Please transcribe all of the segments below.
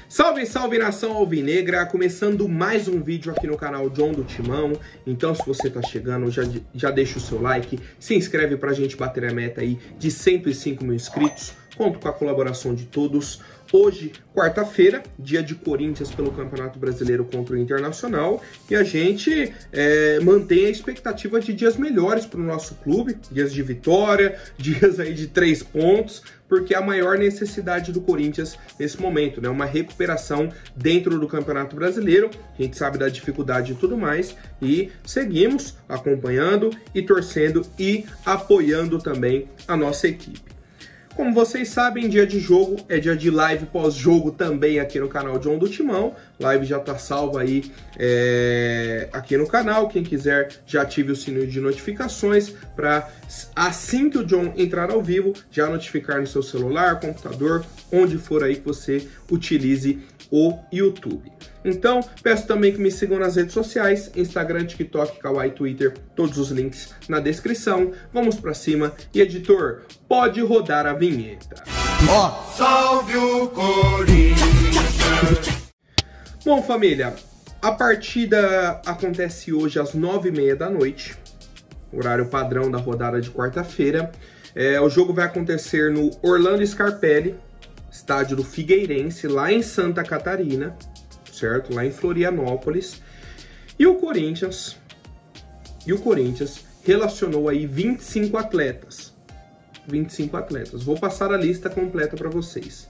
Salve, salve nação alvinegra, começando mais um vídeo aqui no canal John do Timão. Então se você tá chegando, já deixa o seu like, se inscreve pra gente bater a meta aí de 105 mil inscritos. Conto com a colaboração de todos. Hoje, quarta-feira, dia de Corinthians pelo Campeonato Brasileiro contra o Internacional. E a gente mantém a expectativa de dias melhores para o nosso clube. Dias de vitória, dias aí de 3 pontos. Porque é a maior necessidade do Corinthians nesse momento, né? Uma recuperação dentro do Campeonato Brasileiro. A gente sabe da dificuldade e tudo mais. E seguimos acompanhando e torcendo e apoiando também a nossa equipe. Como vocês sabem, dia de jogo é dia de live pós-jogo também aqui no canal John do Timão. Live já tá salva aí aqui no canal. Quem quiser já ative o sininho de notificações para assim que o John entrar ao vivo, já notificar no seu celular, computador, onde for aí que você utilize o YouTube. Então, peço também que me sigam nas redes sociais, Instagram, TikTok, Kawaii, Twitter, todos os links na descrição. Vamos pra cima e, editor, pode rodar a vinheta. Salve o Corinthians! Bom, família, a partida acontece hoje às 9h30 da noite, horário padrão da rodada de quarta-feira. O jogo vai acontecer no Orlando Scarpelli, estádio do Figueirense, lá em Santa Catarina, certo? Lá em Florianópolis. E o Corinthians relacionou aí 25 atletas. 25 atletas. Vou passar a lista completa para vocês.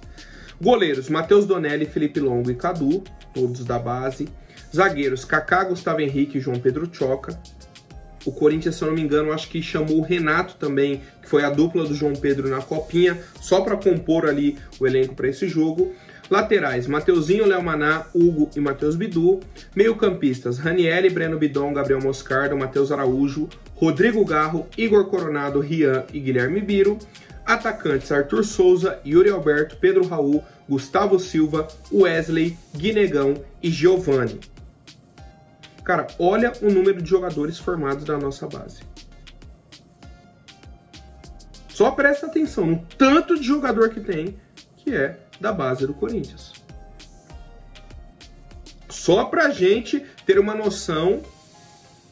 Goleiros: Matheus Donelli, Felipe Longo e Cadu, todos da base. Zagueiros: Kaká, Gustavo Henrique e João Pedro Choca. O Corinthians, se eu não me engano, acho que chamou o Renato também, que foi a dupla do João Pedro na Copinha, só para compor ali o elenco para esse jogo. Laterais: Mateuzinho, Léo Maná, Hugo e Matheus Bidu. Meio-campistas: Ranieri, Breno Bidon, Gabriel Moscardo, Matheus Araújo, Rodrigo Garro, Igor Coronado, Rian e Guilherme Biro. Atacantes: Arthur Souza, Yuri Alberto, Pedro Raul, Gustavo Silva, Wesley, Guinegão e Giovani. Cara, olha o número de jogadores formados da nossa base. Só presta atenção no tanto de jogador que tem, que é da base do Corinthians. Só pra gente ter uma noção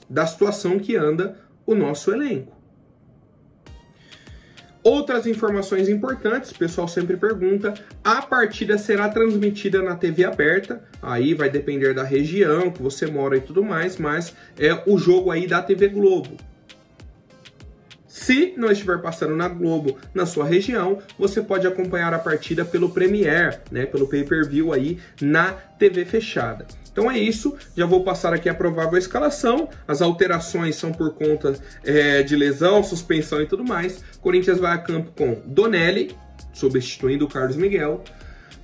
da situação que anda o nosso elenco. Outras informações importantes, o pessoal sempre pergunta: a partida será transmitida na TV aberta, aí vai depender da região que você mora e tudo mais, mas é o jogo aí da TV Globo. Se não estiver passando na Globo na sua região, você pode acompanhar a partida pelo Premiere, né, pelo pay-per-view aí na TV fechada. Então é isso, já vou passar aqui a provável escalação. As alterações são por conta de lesão, suspensão e tudo mais. Corinthians vai a campo com Donelli, substituindo o Carlos Miguel.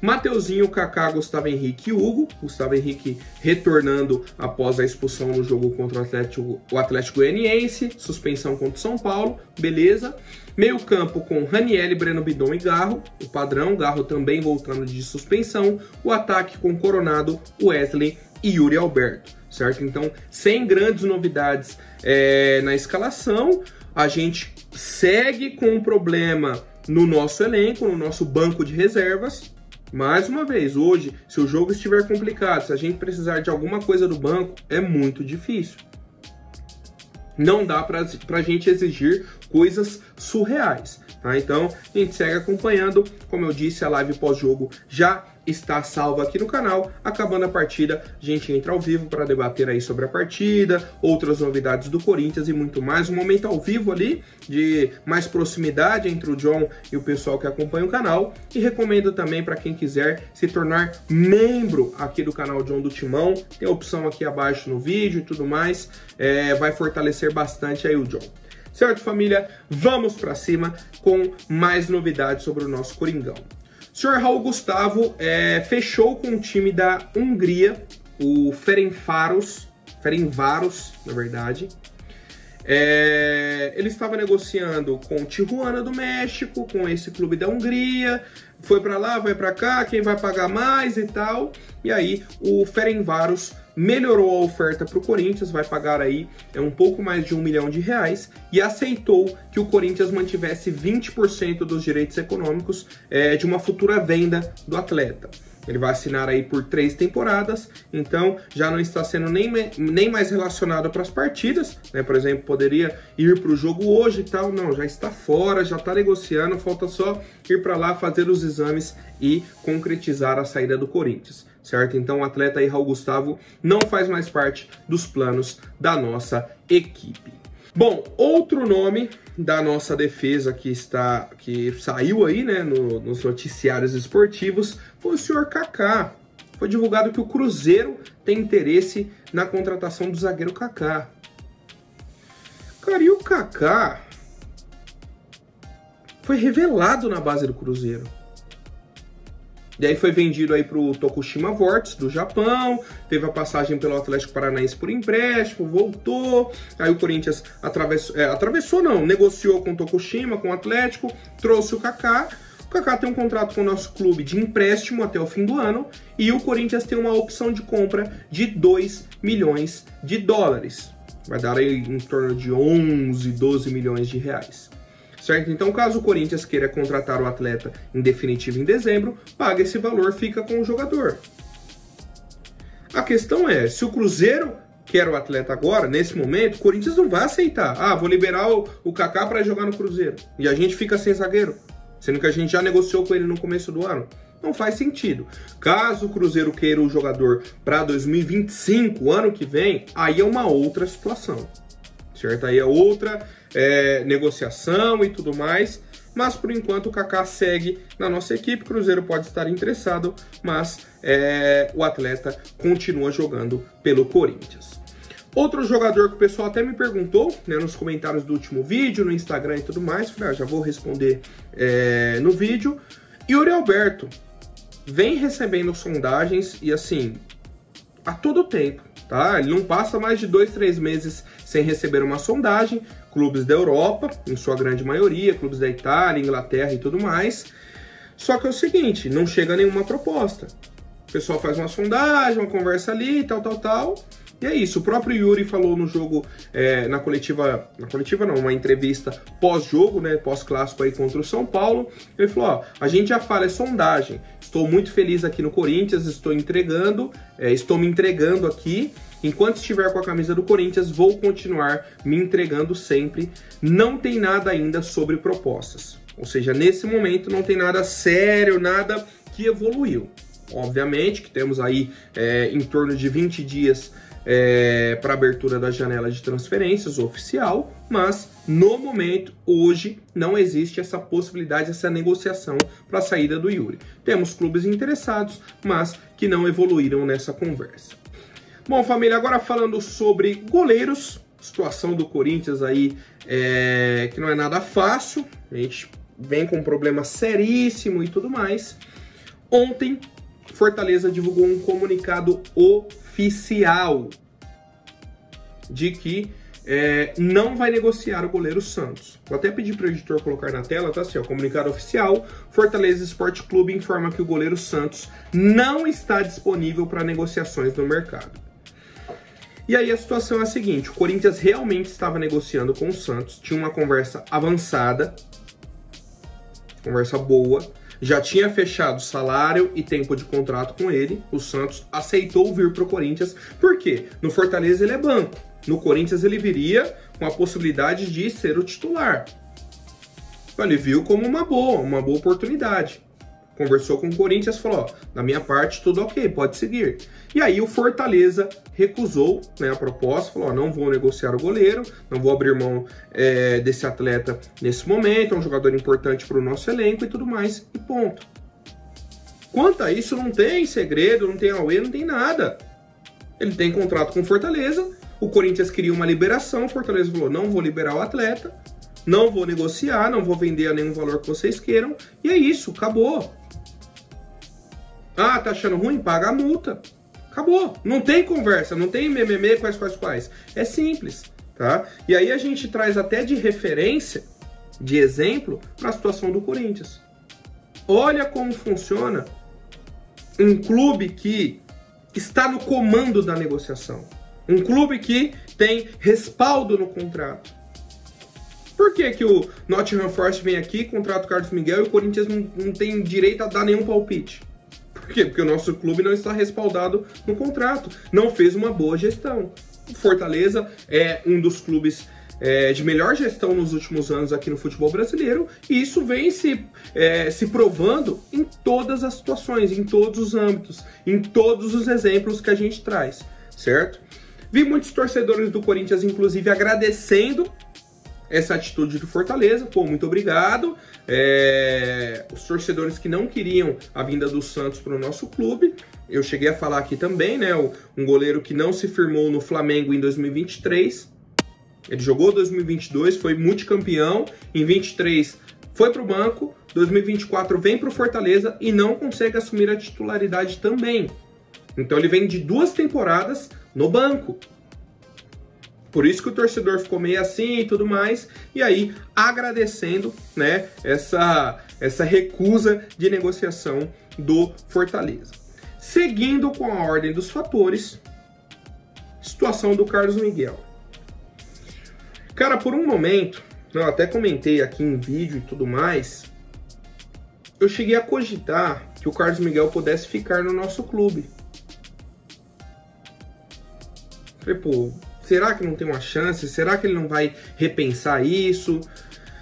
Mateuzinho, Kaká, Gustavo Henrique e Hugo. Gustavo Henrique retornando após a expulsão no jogo contra o Atlético Goianiense. Suspensão contra o São Paulo, beleza. Meio campo com Ranieri, Breno Bidon e Garro, o padrão. Garro também voltando de suspensão. O ataque com Coronado, Wesley e Yuri Alberto, certo? Então, sem grandes novidades na escalação. A gente segue com um problema no nosso elenco, no nosso banco de reservas. Mais uma vez, hoje, se o jogo estiver complicado, se a gente precisar de alguma coisa do banco, é muito difícil. Não dá pra gente exigir coisas surreais, tá? Então, a gente segue acompanhando. Como eu disse, a live pós-jogo já está salva aqui no canal. Acabando a partida, a gente entra ao vivo para debater aí sobre a partida, outras novidades do Corinthians e muito mais. Um momento ao vivo ali, de mais proximidade entre o John e o pessoal que acompanha o canal. E recomendo também para quem quiser se tornar membro aqui do canal John do Timão. Tem a opção aqui abaixo no vídeo e tudo mais. Vai fortalecer bastante aí o John. Certo, família? Vamos para cima com mais novidades sobre o nosso Coringão. O senhor Raul Gustavo fechou com o time da Hungria, o Ferencváros, na verdade. Ele estava negociando com o Tijuana do México, com esse clube da Hungria. Foi para lá, vai para cá, quem vai pagar mais e tal. E aí o Ferencváros melhorou a oferta para o Corinthians, vai pagar aí um pouco mais de R$1 milhão e aceitou que o Corinthians mantivesse 20% dos direitos econômicos de uma futura venda do atleta. Ele vai assinar aí por 3 temporadas, então já não está sendo nem mais relacionado para as partidas, né? Por exemplo, poderia ir para o jogo hoje e tal, não, já está fora, já está negociando, falta só ir para lá fazer os exames e concretizar a saída do Corinthians, certo? Então o atleta aí, Raul Gustavo, não faz mais parte dos planos da nossa equipe. Bom, outro nome da nossa defesa que saiu aí, né, nos noticiários esportivos foi o senhor Kaká. Foi divulgado que o Cruzeiro tem interesse na contratação do zagueiro Kaká. Cara, e o Kaká foi revelado na base do Cruzeiro. E aí foi vendido aí pro Tokushima Vortis, do Japão, teve a passagem pelo Atlético Paranaense por empréstimo, voltou, aí o Corinthians negociou com o Tokushima, com o Atlético, trouxe o Kaká. O Kaká tem um contrato com o nosso clube de empréstimo até o fim do ano, e o Corinthians tem uma opção de compra de 2 milhões de dólares. Vai dar aí em torno de 11, 12 milhões de reais. Certo? Então, caso o Corinthians queira contratar o atleta em definitivo em dezembro, paga esse valor, fica com o jogador. A questão é, se o Cruzeiro quer o atleta agora, nesse momento, o Corinthians não vai aceitar. Ah, vou liberar o Kaká para jogar no Cruzeiro. E a gente fica sem zagueiro, sendo que a gente já negociou com ele no começo do ano. Não faz sentido. Caso o Cruzeiro queira o jogador para 2025, ano que vem, aí é uma outra situação. Certo? Aí é outra negociação e tudo mais, mas por enquanto o Kaká segue na nossa equipe. O Cruzeiro pode estar interessado, mas o atleta continua jogando pelo Corinthians. Outro jogador que o pessoal até me perguntou, né, nos comentários do último vídeo, no Instagram e tudo mais, falei, já vou responder no vídeo. Yuri Alberto vem recebendo sondagens e assim, a todo tempo. Tá? Ele não passa mais de 2, 3 meses sem receber uma sondagem. Clubes da Europa, em sua grande maioria, clubes da Itália, Inglaterra e tudo mais. Só que é o seguinte, não chega nenhuma proposta. O pessoal faz uma sondagem, uma conversa ali, tal. E é isso. O próprio Yuri falou no jogo, uma entrevista pós-jogo, né, pós-clássico aí contra o São Paulo. Ele falou, a gente já fala, é sondagem. Estou muito feliz aqui no Corinthians, estou me entregando aqui. Enquanto estiver com a camisa do Corinthians, vou continuar me entregando sempre. Não tem nada ainda sobre propostas. Ou seja, nesse momento não tem nada sério, nada que evoluiu. Obviamente que temos aí em torno de 20 dias para abertura da janela de transferências oficial, mas no momento, hoje, não existe essa possibilidade, essa negociação para a saída do Yuri. Temos clubes interessados, mas que não evoluíram nessa conversa. Bom, família, agora falando sobre goleiros, situação do Corinthians aí que não é nada fácil, a gente vem com um problema seríssimo e tudo mais. Ontem, Fortaleza divulgou um comunicado oficial de que não vai negociar o goleiro Santos. Vou até pedir para o editor colocar na tela, tá assim, ó, comunicado oficial. Fortaleza Esporte Clube informa que o goleiro Santos não está disponível para negociações no mercado. E aí a situação é a seguinte, o Corinthians realmente estava negociando com o Santos, tinha uma conversa avançada, conversa boa, já tinha fechado salário e tempo de contrato com ele, o Santos aceitou vir para o Corinthians, por quê? No Fortaleza ele é banco, no Corinthians ele viria com a possibilidade de ser o titular. Ele viu como uma boa oportunidade. Conversou com o Corinthians, falou, da minha parte tudo ok, pode seguir. E aí o Fortaleza recusou, né, a proposta, falou, não vou negociar o goleiro, não vou abrir mão desse atleta nesse momento, é um jogador importante para o nosso elenco e tudo mais, e ponto. Quanto a isso, não tem segredo, não tem auê, não tem nada. Ele tem contrato com o Fortaleza, o Corinthians queria uma liberação, o Fortaleza falou, não vou liberar o atleta, não vou negociar, não vou vender a nenhum valor que vocês queiram, e é isso, acabou. Ah, tá achando ruim? Paga a multa. Acabou. Não tem conversa, não tem mimimi, quais. É simples, tá? E aí a gente traz até de referência, de exemplo, para a situação do Corinthians. Olha como funciona um clube que está no comando da negociação. Um clube que tem respaldo no contrato. Por que que o Nottingham Forest vem aqui, contrata o Carlos Miguel e o Corinthians não tem direito a dar nenhum palpite? Por quê? Porque o nosso clube não está respaldado no contrato, não fez uma boa gestão. O Fortaleza é um dos clubes de melhor gestão nos últimos anos aqui no futebol brasileiro, e isso vem se provando em todas as situações, em todos os âmbitos, em todos os exemplos que a gente traz, certo? Vi muitos torcedores do Corinthians, inclusive, agradecendo essa atitude do Fortaleza. Pô, muito obrigado. Os torcedores que não queriam a vinda do Santos para o nosso clube, eu cheguei a falar aqui também, né? Um goleiro que não se firmou no Flamengo em 2023, ele jogou 2022, foi multicampeão, em 23 foi para o banco, 2024 vem para o Fortaleza e não consegue assumir a titularidade também. Então ele vem de 2 temporadas no banco. Por isso que o torcedor ficou meio assim e tudo mais, e aí agradecendo, né, essa recusa de negociação do Fortaleza. Seguindo com a ordem dos fatores, situação do Carlos Miguel. Cara, por um momento, eu até comentei aqui em vídeo e tudo mais, eu cheguei a cogitar que o Carlos Miguel pudesse ficar no nosso clube. Falei, pô, será que não tem uma chance? Será que ele não vai repensar isso?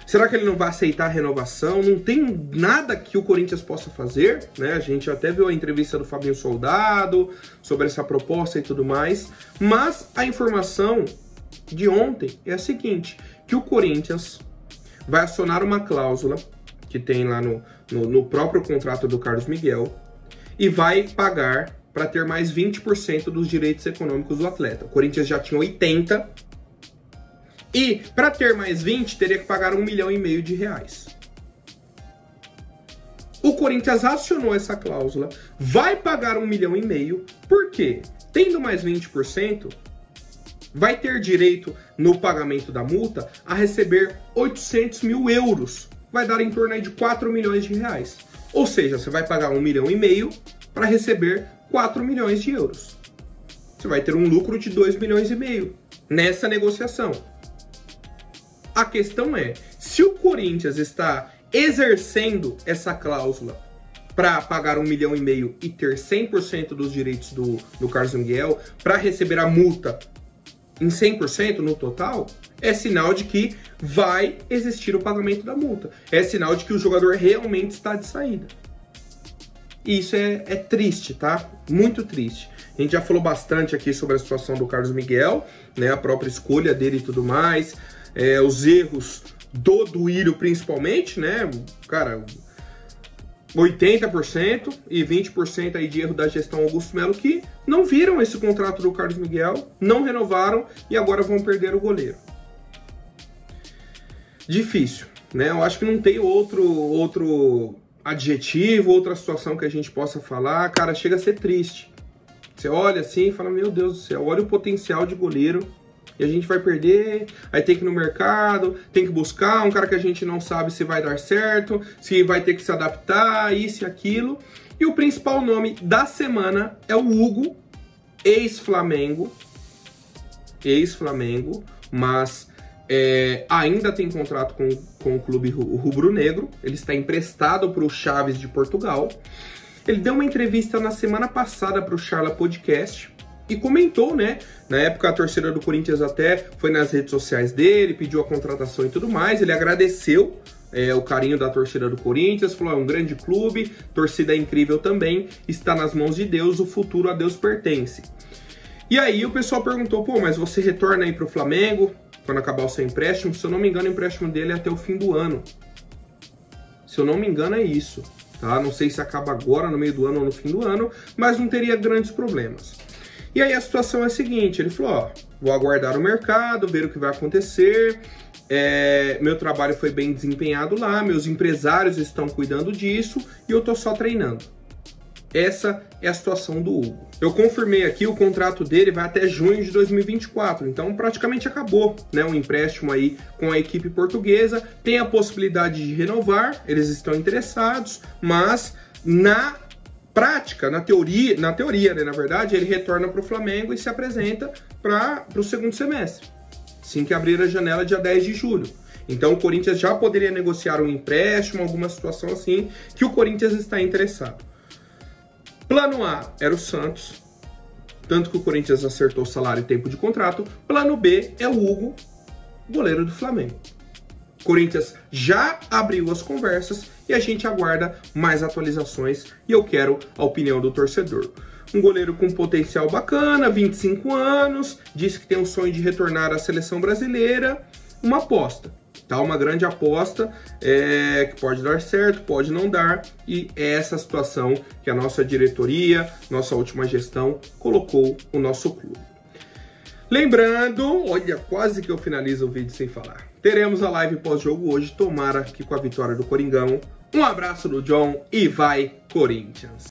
Será que ele não vai aceitar a renovação? Não tem nada que o Corinthians possa fazer, né? A gente até viu a entrevista do Fabinho Soldado sobre essa proposta e tudo mais, mas a informação de ontem é a seguinte, que o Corinthians vai acionar uma cláusula que tem lá no próprio contrato do Carlos Miguel e vai pagar para ter mais 20% dos direitos econômicos do atleta. O Corinthians já tinha 80 e para ter mais 20 teria que pagar R$1,5 milhão. O Corinthians acionou essa cláusula, vai pagar R$1,5 milhão, por quê? Tendo mais 20%, vai ter direito no pagamento da multa a receber 800 mil euros. Vai dar em torno aí de 4 milhões de reais. Ou seja, você vai pagar R$1,5 milhão para receber 4 milhões de euros. Você vai ter um lucro de 2,5 milhões nessa negociação. A questão é, se o Corinthians está exercendo essa cláusula para pagar R$1,5 milhão e ter 100% dos direitos do Carlos Miguel, para receber a multa em 100% no total, é sinal de que vai existir o pagamento da multa. É sinal de que o jogador realmente está de saída. E isso é triste, tá? Muito triste. A gente já falou bastante aqui sobre a situação do Carlos Miguel, né? A própria escolha dele e tudo mais, os erros do Duílio principalmente, né? Cara, 80% e 20% aí de erro da gestão Augusto Melo, que não viram esse contrato do Carlos Miguel, não renovaram e agora vão perder o goleiro. Difícil, né? Eu acho que não tem outro adjetivo, outra situação que a gente possa falar. Cara, chega a ser triste. Você olha assim e fala, meu Deus do céu, olha o potencial de goleiro e a gente vai perder, aí tem que ir no mercado, tem que buscar um cara que a gente não sabe se vai dar certo, se vai ter que se adaptar, isso e aquilo. E o principal nome da semana é o Hugo, ex-Flamengo, mas ainda tem contrato com o clube rubro-negro, ele está emprestado para o Chaves de Portugal. Ele deu uma entrevista na semana passada para o Charla Podcast e comentou, né? Na época a torcida do Corinthians até foi nas redes sociais dele, pediu a contratação e tudo mais. Ele agradeceu o carinho da torcida do Corinthians, falou, é um grande clube, torcida incrível também, está nas mãos de Deus, o futuro a Deus pertence. E aí o pessoal perguntou, pô, mas você retorna aí pro Flamengo quando acabar o seu empréstimo? Se eu não me engano, o empréstimo dele é até o fim do ano. Se eu não me engano é isso, tá? Não sei se acaba agora, no meio do ano ou no fim do ano, mas não teria grandes problemas. E aí a situação é a seguinte, ele falou, ó, vou aguardar o mercado, ver o que vai acontecer, meu trabalho foi bem desempenhado lá, meus empresários estão cuidando disso e eu tô só treinando. Essa é a situação do Hugo. Eu confirmei aqui, o contrato dele vai até junho de 2024, então praticamente acabou, né, o empréstimo aí com a equipe portuguesa, tem a possibilidade de renovar, eles estão interessados, mas na prática, na teoria, né, na verdade, ele retorna para o Flamengo e se apresenta para o segundo semestre, assim que abrir a janela dia 10 de julho. Então o Corinthians já poderia negociar um empréstimo, alguma situação assim, que o Corinthians está interessado. Plano A era o Santos, tanto que o Corinthians acertou salário e tempo de contrato. Plano B é o Hugo, goleiro do Flamengo. Corinthians já abriu as conversas e a gente aguarda mais atualizações e eu quero a opinião do torcedor. Um goleiro com potencial bacana, 25 anos, disse que tem um sonho de retornar à seleção brasileira, uma aposta. Tá, uma grande aposta que pode dar certo, pode não dar, e é essa situação que a nossa diretoria, nossa última gestão, colocou o nosso clube. Lembrando, olha, quase que eu finalizo o vídeo sem falar. Teremos a live pós-jogo hoje, tomara que com a vitória do Coringão. Um abraço do John e vai Corinthians!